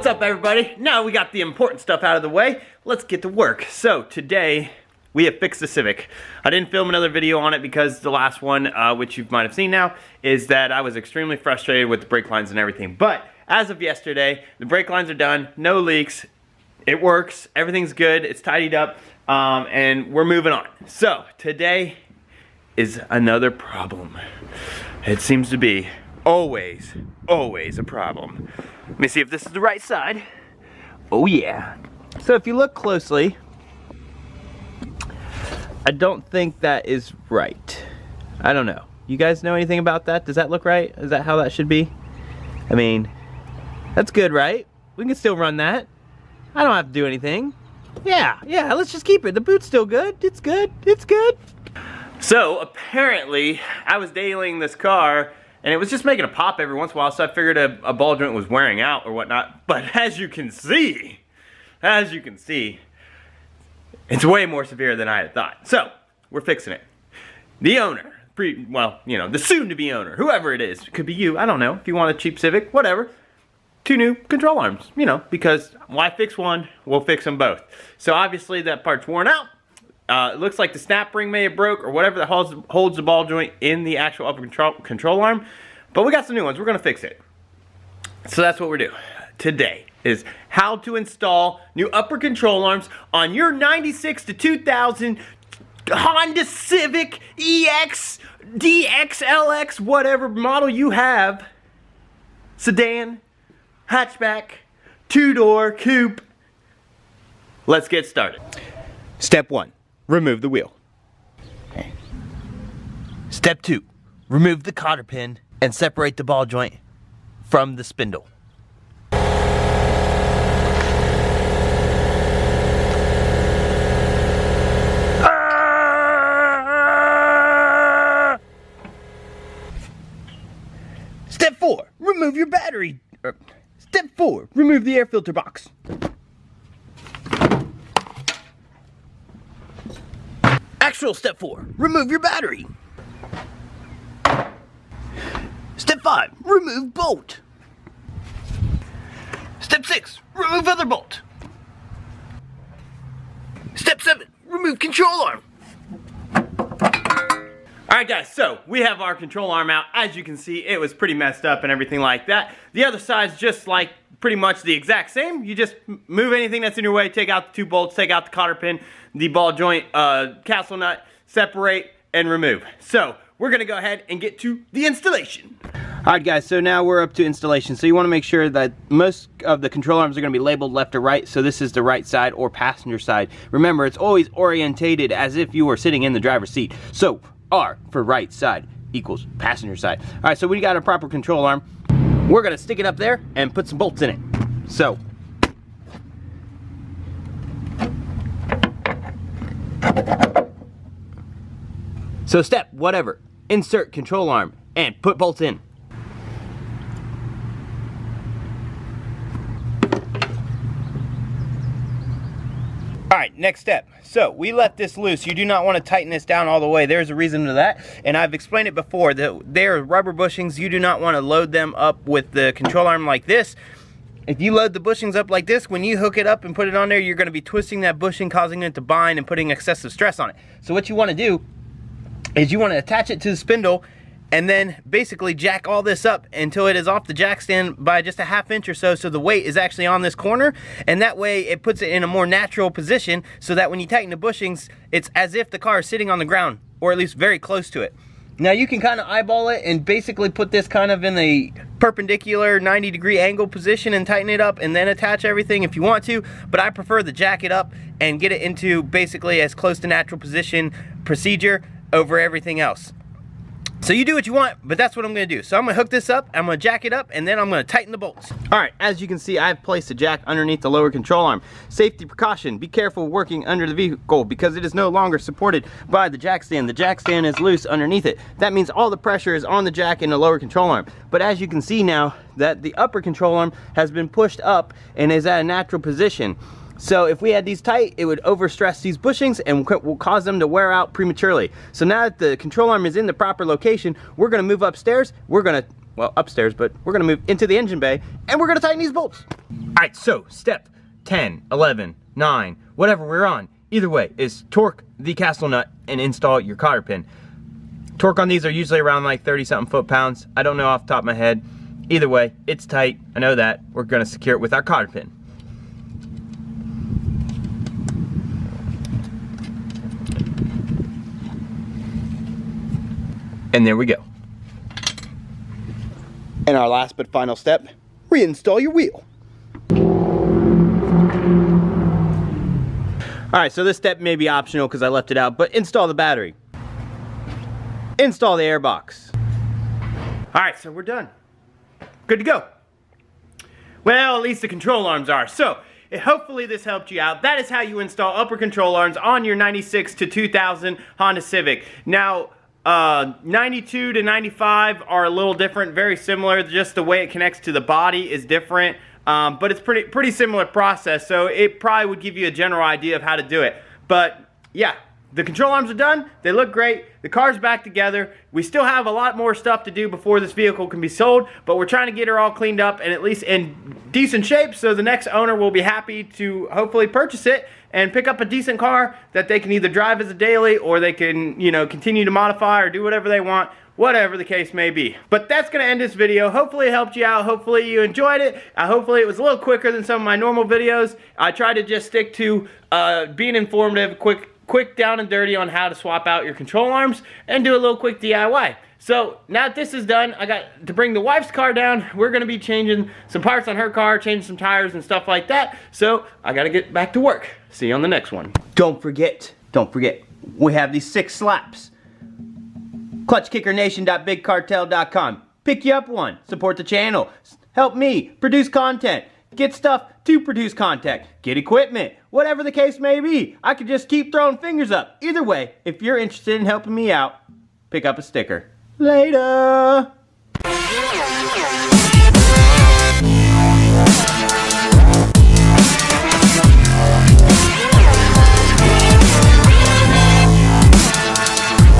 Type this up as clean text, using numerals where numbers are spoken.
What's up, everybody? Now we got the important stuff out of the way, let's get to work. So today we have fixed the Civic. I didn't film another video on it because the last one, which you might have seen now, is that I was extremely frustrated with the brake lines and everything. But as of yesterday, the brake lines are done, no leaks, it works, everything's good, it's tidied up, and we're moving on. So today is another problem. It seems to be always a problem. Let me see if this is the right side. Oh yeah. So if you look closely, I don't think that is right. I don't know. You guys know anything about that? Does that look right? Is that how that should be? I mean, that's good, right? We can still run that. I don't have to do anything. Yeah, let's just keep it. The boot's still good. It's good. So apparently, I was detailing this car and it was just making a pop every once in a while, so I figured a ball joint was wearing out or whatnot. But as you can see, it's way more severe than I had thought. So, we're fixing it. The owner, the soon-to-be owner, whoever it is, could be you, I don't know, if you want a cheap Civic, whatever. 2 new control arms, because why fix one? We'll fix them both. So obviously that part's worn out. It looks like the snap ring may have broke or whatever that holds the ball joint in the actual upper control arm. But we got some new ones. We're going to fix it. So that's what we're doing today, is how to install new upper control arms on your 96 to 2000 Honda Civic EX, DX, LX, whatever model you have. Sedan, hatchback, 2-door, coupe. Let's get started. Step 1. Remove the wheel. Step 2, remove the cotter pin and separate the ball joint from the spindle. Step 4, remove your battery. Step 4, remove the air filter box. Actual step 4, remove your battery. Step 5, remove bolt. Step 6, remove other bolt. Step 7, remove control arm. Alright guys, so we have our control arm out. As you can see, it was pretty messed up and everything like that. The other side's just like pretty much the exact same. You just move anything that's in your way, take out the 2 bolts, take out the cotter pin, the ball joint castle nut, separate, and remove. So, we're gonna go ahead and get to the installation. Alright guys, so now we're up to installation. So you wanna make sure that most of the control arms are gonna be labeled left or right, so this is the right side or passenger side. Remember, it's always orientated as if you were sitting in the driver's seat. So, R for right side equals passenger side. Alright, so we got a proper control arm. We're gonna stick it up there and put some bolts in it. So, step, whatever, insert control arm and put bolts in. Alright, next step. So, we left this loose. You do not want to tighten this down all the way. There's a reason to that, and I've explained it before. They're rubber bushings. You do not want to load them up with the control arm like this. If you load the bushings up like this, when you hook it up and put it on there, you're going to be twisting that bushing, causing it to bind and putting excessive stress on it. So what you want to do is you want to attach it to the spindle and then basically jack all this up until it is off the jack stand by just a ½ inch or so, so the weight is actually on this corner, and that way it puts it in a more natural position so that when you tighten the bushings, it's as if the car is sitting on the ground, or at least very close to it. Now you can kind of eyeball it and basically put this kind of in a perpendicular 90-degree angle position and tighten it up and then attach everything if you want to, but I prefer to jack it up and get it into basically as close to natural position procedure over everything else. So you do what you want, but that's what I'm going to do. So I'm going to hook this up, I'm going to jack it up, and then I'm going to tighten the bolts. Alright, as you can see, I've placed a jack underneath the lower control arm. Safety precaution, be careful working under the vehicle because it is no longer supported by the jack stand. The jack stand is loose underneath it. That means all the pressure is on the jack and the lower control arm. But as you can see now, that the upper control arm has been pushed up and is at a natural position. So if we had these tight, it would overstress these bushings and will cause them to wear out prematurely. So now that the control arm is in the proper location, we're going to move upstairs. We're going to well, upstairs, but we're gonna move into the engine bay and we're gonna tighten these bolts. All right, so step 10, 11, 9, whatever we're on, either way, is torque the castle nut and install your cotter pin. Torque on these are usually around like 30-something foot-pounds. I don't know off the top of my head. Either way, it's tight, I know that. We're gonna secure it with our cotter pin. And there we go. And our last but final step, reinstall your wheel. Alright, so this step may be optional because I left it out, but install the battery. Install the airbox. Alright, so we're done. Good to go. Well, at least the control arms are. So, hopefully this helped you out. That is how you install upper control arms on your 96 to 2000 Honda Civic. Now, 92 to 95 are a little different, very similar, just the way it connects to the body is different, but it's pretty similar process, so it probably would give you a general idea of how to do it. But yeah, the control arms are done, they look great, the car's back together. We still have a lot more stuff to do before this vehicle can be sold, but we're trying to get her all cleaned up and at least in decent shape so the next owner will be happy to hopefully purchase it and pick up a decent car that they can either drive as a daily or they can, you know, continue to modify or do whatever they want, whatever the case may be. But that's going to end this video. Hopefully it helped you out. Hopefully you enjoyed it. Hopefully it was a little quicker than some of my normal videos. I try to just stick to being informative, quick down and dirty on how to swap out your control arms and do a little quick DIY. So now that this is done, I got to bring the wife's car down. We're going to be changing some parts on her car, changing some tires and stuff like that. So I got to get back to work. See you on the next one. Don't forget, we have these 6 slaps. ClutchKickerNation.BigCartel.com. Pick you up one. Support the channel. Help me produce content. Get stuff to produce content. Get equipment. Whatever the case may be. I could just keep throwing fingers up. Either way, if you're interested in helping me out, pick up a sticker. Later.